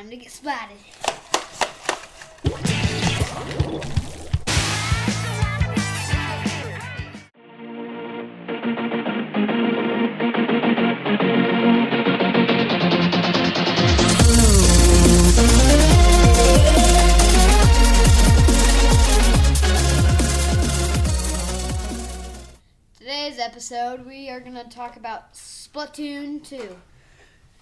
Time to get splatted. Today's episode, we are going to talk about Splatoon 2.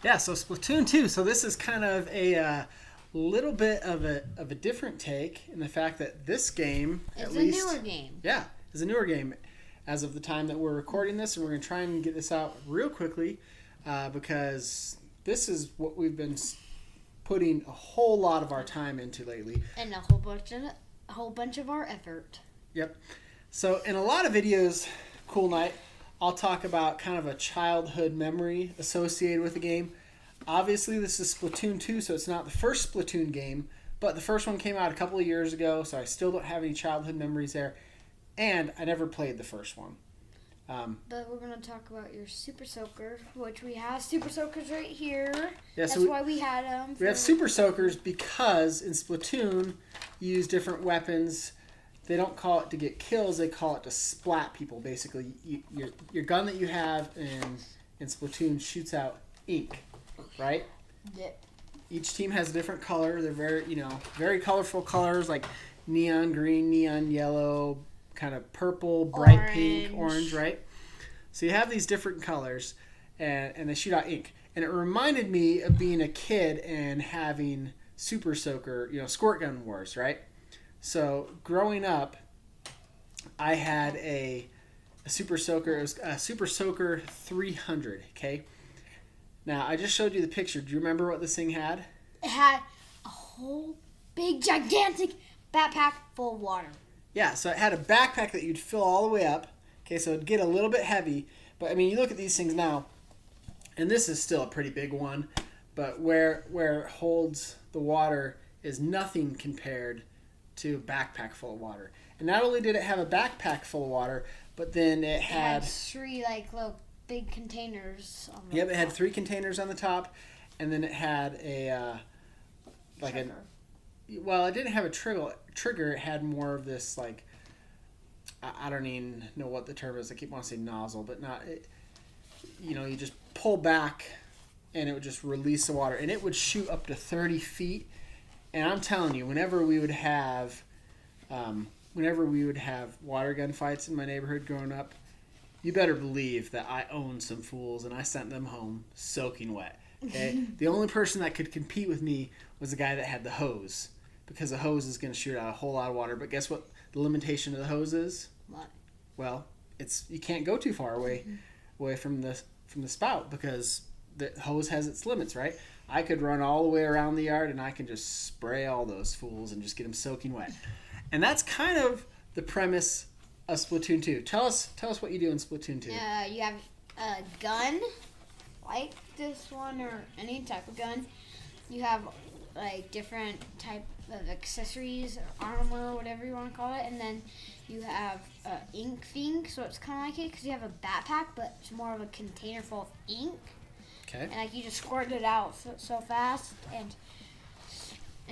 Yeah, so Splatoon 2. So this is kind of a little bit of a different take in the fact that this game, It's a newer game. Yeah, is a newer game as of the time that we're recording this, and we're going to try and get this out real quickly because this is what we've been putting a whole lot of our time into lately. And a whole bunch of our effort. Yep. So in a lot of videos, Cool Night, I'll talk about kind of a childhood memory associated with the game. Obviously, this is Splatoon 2, so it's not the first Splatoon game, but the first one came out a couple of years ago, so I still don't have any childhood memories there. And I never played the first one. But we're going to talk about your Super Soaker, which we have Super Soakers right here. Yeah, That's why we had them. We have Super Soakers because in Splatoon, you use different weapons. They don't call it to get kills, they call it to splat people, basically. Your gun that you have in Splatoon shoots out ink, right? Yeah. Each team has a different color. They're very colorful colors like neon green, neon yellow, kind of purple, bright pink, orange, right? So you have these different colors, and they shoot out ink. And it reminded me of being a kid and having Super Soaker, squirt gun wars, right? So growing up, I had a Super Soaker. It was a Super Soaker 300. Okay. Now I just showed you the picture. Do you remember what this thing had? It had a whole big, gigantic backpack full of water. Yeah. So it had a backpack that you'd fill all the way up. Okay. So it'd get a little bit heavy, but I mean, you look at these things now, and this is still a pretty big one, but where it holds the water is nothing compared to a backpack full of water. And not only did it have a backpack full of water, but then it had 3 little big containers on the Yep, it had top. 3 containers on the top, and then it had a Trigger. well, it didn't have a trigger. It had more of this I don't even know what the term is. I keep wanting to say nozzle, but not it. You just pull back and it would just release the water, and it would shoot up to 30 feet. And I'm telling you, whenever we would have water gun fights in my neighborhood growing up, you better believe that I owned some fools and I sent them home soaking wet. Okay? The only person that could compete with me was the guy that had the hose, because the hose is going to shoot out a whole lot of water. But guess what the limitation of the hose is? What? Well, you can't go too far away from the spout, because the hose has its limits, right? I could run all the way around the yard and I can just spray all those fools and just get them soaking wet. And that's kind of the premise of Splatoon 2. Tell us what you do in Splatoon 2. You have a gun, like this one or any type of gun. You have different type of accessories or armor, whatever you want to call it. And then you have ink thing, so it's kind of like it because you have a backpack, but it's more of a container full of ink. Okay. And you just squirt it out so fast, and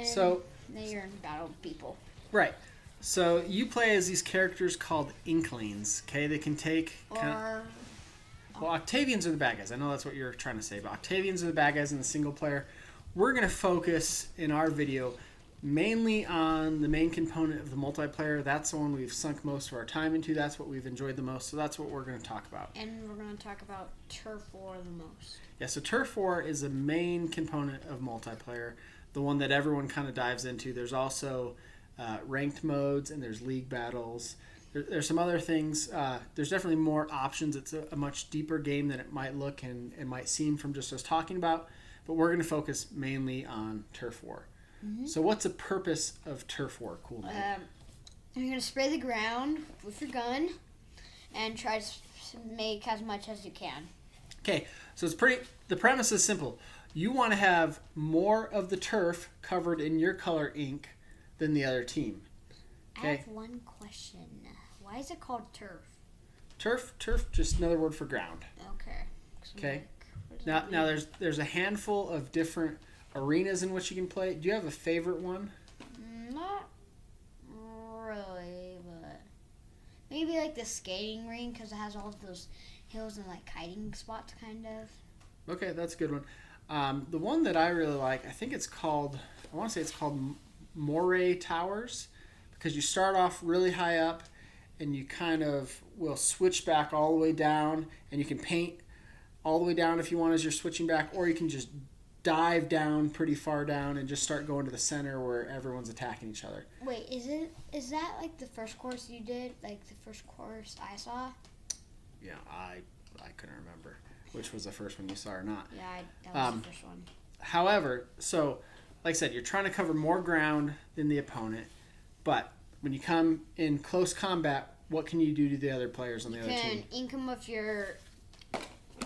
so then you're in battle with people. Right. So you play as these characters called Inklings. Okay, they can take well, Octavians are the bad guys. I know that's what you're trying to say, but Octavians are the bad guys in the single player. We're going to focus in our video mainly on the main component of the multiplayer. That's the one we've sunk most of our time into. That's what we've enjoyed the most. So that's what we're going to talk about. And we're going to talk about Turf War the most. Yeah, so Turf War is the main component of multiplayer, the one that everyone kind of dives into. There's also ranked modes, and there's league battles. There's some other things. There's definitely more options. It's a much deeper game than it might look and it might seem from just us talking about. But we're going to focus mainly on Turf War. Mm-hmm. So what's the purpose of Turf War, Cool Night? You're going to spray the ground with your gun and try to make as much as you can. Okay, so the premise is simple. You want to have more of the turf covered in your color ink than the other team. Okay? I have one question. Why is it called turf? Turf, just another word for ground. Okay. Okay. Now there's a handful of different arenas in which you can play. Do you have a favorite one? Not really, but maybe like the skating rink because it has all of those hills and like kiting spots, kind of. Okay, that's a good one. The one that I really like, I think it's called, I want to say it's called Moray Towers, because you start off really high up and you kind of will switch back all the way down, and you can paint all the way down if you want as you're switching back, or you can just dive down pretty far down and just start going to the center where everyone's attacking each other. Wait, is that like the first course you did? Like the first course I saw? Yeah, I couldn't remember which was the first one you saw or not. Yeah, that was the first one. However, so like I said, you're trying to cover more ground than the opponent, but when you come in close combat, what can you do to the other players on the other team? You can ink them with your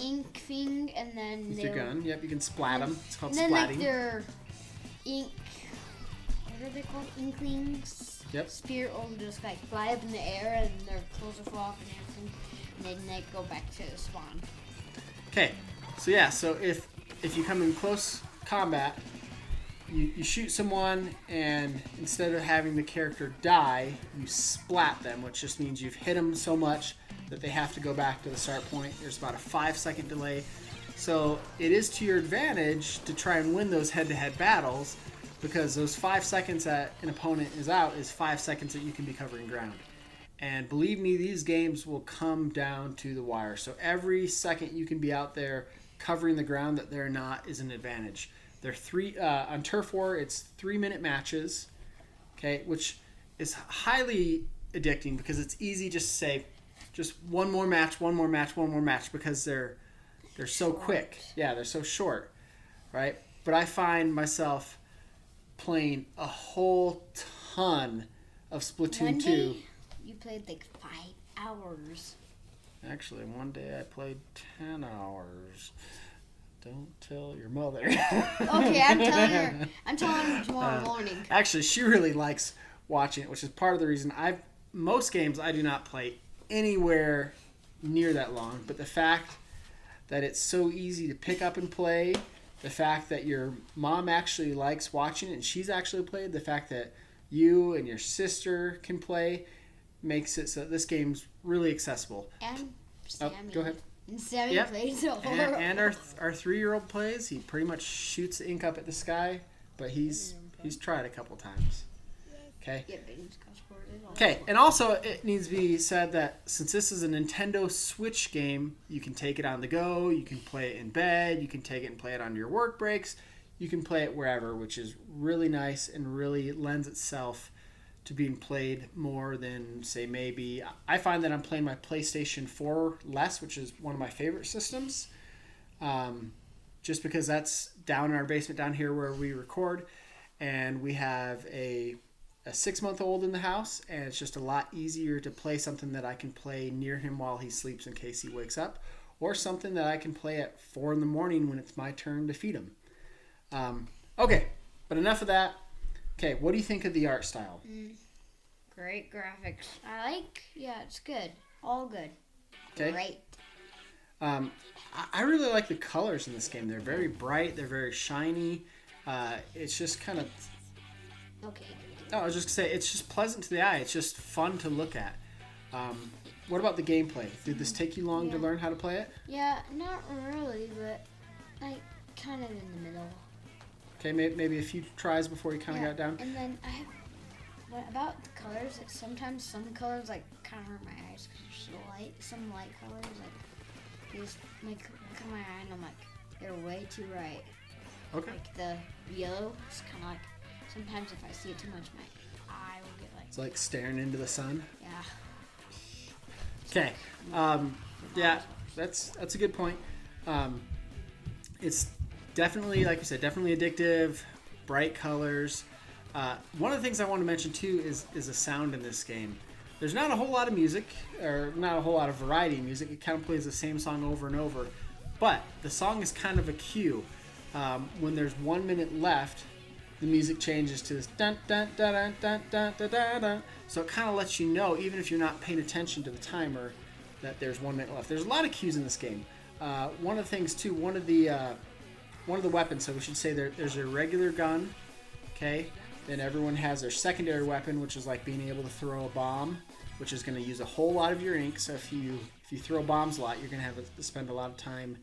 ink thing, and then with your gun. Yep, you can splat them. It's called splatting. And then like their ink, what are they called? Inklings. Yep. Spirit will just like fly up in the air, and their clothes will fall off and everything, and then they go back to spawn. Okay, so yeah, so if you come in close combat, you shoot someone, and instead of having the character die, you splat them, which just means you've hit them so much that they have to go back to the start point. There's about a 5-second delay. So it is to your advantage to try and win those head-to-head battles, because those 5 seconds that an opponent is out is 5 seconds that you can be covering ground. And believe me, these games will come down to the wire. So every second you can be out there covering the ground that they're not is an advantage. They're on Turf War, it's 3-minute matches, okay, which is highly addicting because it's easy just to say, just one more match, because they're so quick. Yeah, they're so short, right? But I find myself playing a whole ton of Splatoon 2. You played like 5 hours. Actually, one day I played 10 hours. Don't tell your mother. Okay, I'm telling her tomorrow morning. Actually, she really likes watching it, which is part of the reason most games I do not play anywhere near that long. But the fact that it's so easy to pick up and play, the fact that your mom actually likes watching it and she's actually played, the fact that you and your sister can play makes it so this game's really accessible. And Sammy. Oh, go ahead. And Sammy plays it. And our 3-year-old plays. He pretty much shoots ink up at the sky, but he's tried a couple times. Okay. Okay, and also it needs to be said that since this is a Nintendo Switch game, you can take it on the go, you can play it in bed, you can take it and play it on your work breaks, you can play it wherever, which is really nice and really lends itself to being played more than, say, maybe... I find that I'm playing my PlayStation 4 less, which is one of my favorite systems, just because that's down in our basement down here where we record, and we have a 6-month-old in the house, and it's just a lot easier to play something that I can play near him while he sleeps in case he wakes up, or something that I can play at 4 in the morning when it's my turn to feed him. Okay, but enough of that. Okay, what do you think of the art style? Great graphics. It's good. All good. Okay. Great. I really like the colors in this game. They're very bright. They're very shiny. It's just kind of... Okay. Oh, I was just going to say, it's just pleasant to the eye. It's just fun to look at. What about the gameplay? Did this take you long to learn how to play it? Yeah, not really, but like kind of in the middle. Okay, maybe a few tries before you kind of got down. And then what about the colors? Like sometimes some colors like kind of hurt my eyes because they're so light. Some light colors like they just like look at my eye and I'm like they're way too bright. Okay. Like the yellow, it's kind of like sometimes if I see it too much, my eye will get like. It's like staring into the sun. Yeah. Okay. Yeah, that's a good point. It's definitely, like you said, definitely addictive, bright colors. One of the things I want to mention too is the sound in this game. There's not a whole lot of music, or not a whole lot of variety in music. It kind of plays the same song over and over. But the song is kind of a cue. When there's 1 minute left, the music changes to this dun dun dun dun dun dun dun dun dun. So it kind of lets you know, even if you're not paying attention to the timer, that there's 1 minute left. There's a lot of cues in this game. One of the things too, one of the one of the weapons. So we should say there's a regular gun, okay? Then everyone has their secondary weapon, which is like being able to throw a bomb, which is going to use a whole lot of your ink. So if you throw bombs a lot, you're going to have to spend a lot of time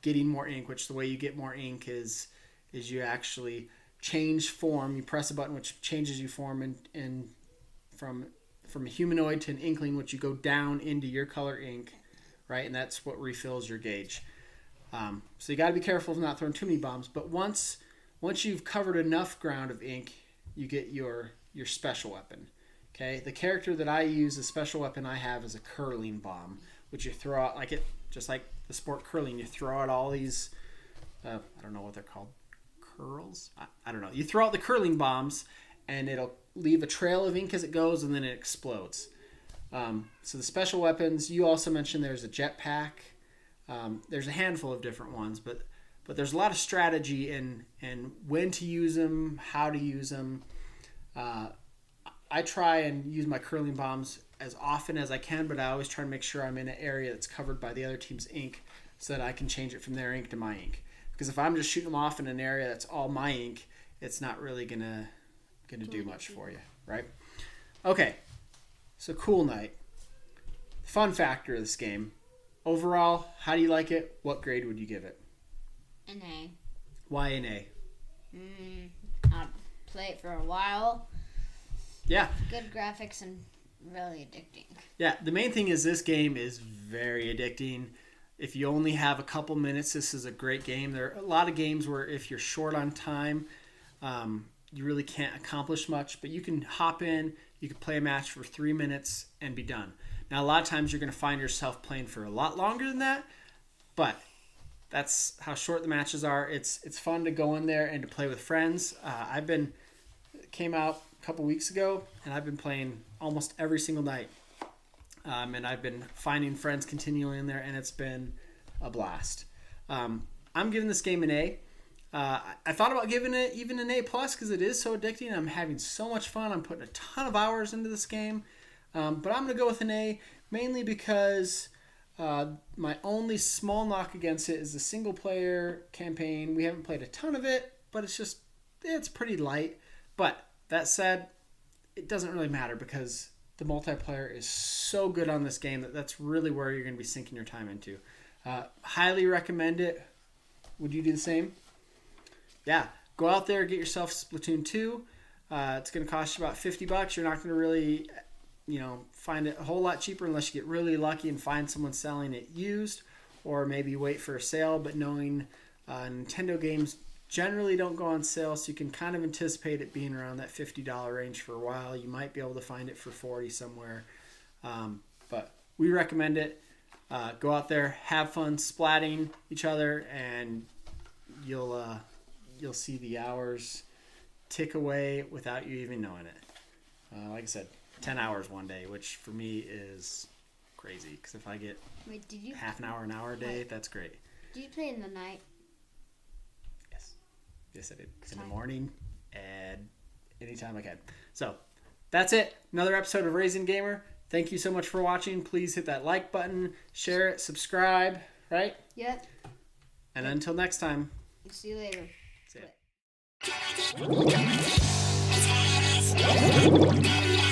getting more ink, which the way you get more ink is you actually change form. You press a button which changes you form and from a humanoid to an inkling, which you go down into your color ink, right? And that's what refills your gauge. So you got to be careful of not throwing too many bombs. But once you've covered enough ground of ink, you get your special weapon. Okay, the character that I use, the special weapon I have, is a curling bomb, which you throw out just like the sport curling. You throw out all these, I don't know what they're called, curls. I don't know. You throw out the curling bombs, and it'll leave a trail of ink as it goes, and then it explodes. So the special weapons. You also mentioned there's a jetpack. There's a handful of different ones, but there's a lot of strategy in when to use them, how to use them. I try and use my curling bombs as often as I can, but I always try to make sure I'm in an area that's covered by the other team's ink so that I can change it from their ink to my ink. Because if I'm just shooting them off in an area that's all my ink, it's not really gonna do much for you, right? Okay, so cool night. Fun factor of this game. Overall, how do you like it? What grade would you give it? An A. Why an A? I'll play it for a while. Yeah. Good graphics and really addicting. Yeah, the main thing is this game is very addicting. If you only have a couple minutes, this is a great game. There are a lot of games where if you're short on time, you really can't accomplish much, but you can hop in, you can play a match for 3 minutes and be done. Now, a lot of times you're going to find yourself playing for a lot longer than that, but that's how short the matches are. It's fun to go in there and to play with friends. Came out a couple weeks ago, and I've been playing almost every single night. And I've been finding friends continually in there, and it's been a blast. I'm giving this game an A. I thought about giving it even an A+ because it is so addicting. I'm having so much fun. I'm putting a ton of hours into this game. But I'm going to go with an A, mainly because my only small knock against it is the single-player campaign. We haven't played a ton of it, but it's pretty light. But that said, it doesn't really matter because the multiplayer is so good on this game that's really where you're going to be sinking your time into. Highly recommend it. Would you do the same? Yeah. Go out there, get yourself Splatoon 2. It's going to cost you about $50. You're not going to really, find it a whole lot cheaper unless you get really lucky and find someone selling it used, or maybe wait for a sale. But knowing Nintendo games generally don't go on sale, so you can kind of anticipate it being around that $50 range for a while. You might be able to find it for $40 somewhere, but we recommend it. Go out there, have fun splatting each other, and you'll see the hours tick away without you even knowing it. Like I said, 10 hours one day, which for me is crazy, because if I get half an hour a day, that's great. Do you play in the night? Yes, I did. In the morning and anytime I can. So that's it. Another episode of Raising Gamer. Thank you so much for watching. Please hit that like button, share it, subscribe, right? Yep. And until next time. See you later. See ya.